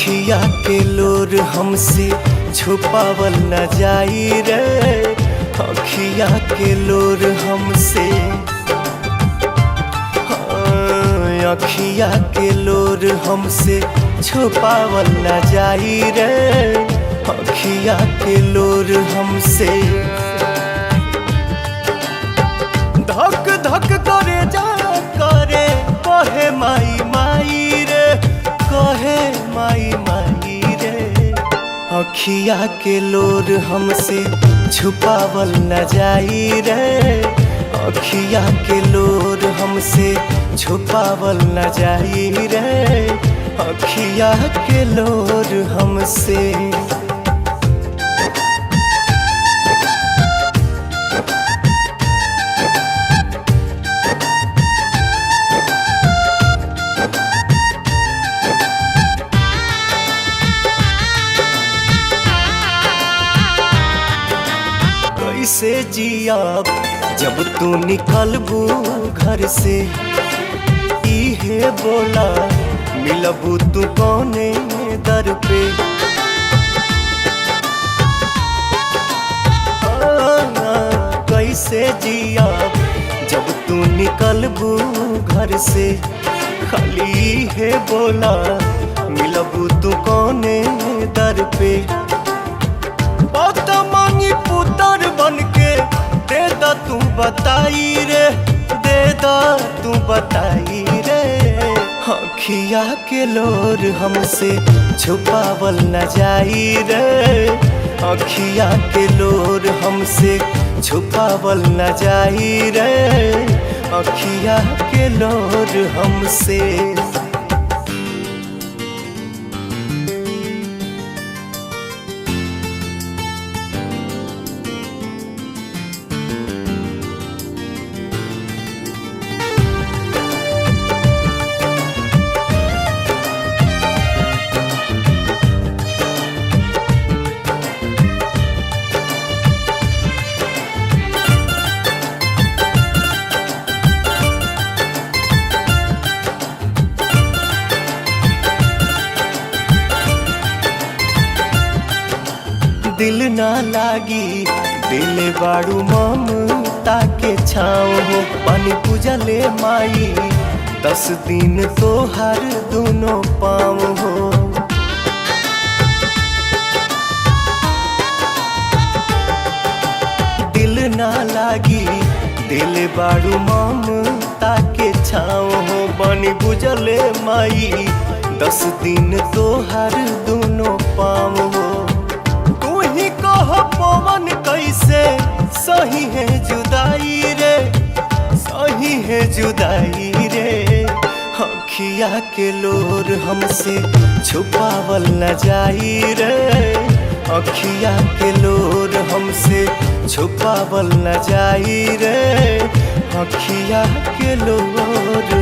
अखिया के लोर हमसे छुपावल न जाई रे। अखिया के लोर हमसे, अखिया के लोर हमसे छुपावल न जाई रे। अखिया के लोर हमसे धक धक करे जा करे, कहे माई माई रे, कहे माई माई रे। अखिया के लोर हमसे छुपावल न जाई रे। अखिया के लोर हमसे छुपावल न जाई रे। अखिया के लोर हमसे। कैसे जियाब जब तू निकलबू घर से, इहे बोला मिलबू तू कौने दर पे। कैसे जियाब जब तू निकलबू घर से, खाली इहे बोला मिलबू तू कौने दर पे। मांगी पुतर बन के दे दा तू बताई रे, दे दा तू बताई रे। अखिया के लोर हमसे छुपावल न जाई रे। अखिया के लोर हमसे छुपावल न जाई रे। अखिया के लोर हमसे। दिल ना लागी दिल बाड़ू ममता के छाँव हो। पानी पूजले माई 10 दिन तो हर दोनों पाँव हो। दिल ना लागी दिल बाड़ू ममता के छाँव हो। पानी पूजले माई 10 दिन तो हर दोनों पाँव हो। पवन कैसे सही है जुदाई रे, सही है जुदाई रे। अखिया के लोर हमसे छुपावल न जाई रे। अखिया के लोर हमसे छुपावल न जाई रे। अखिया के लोर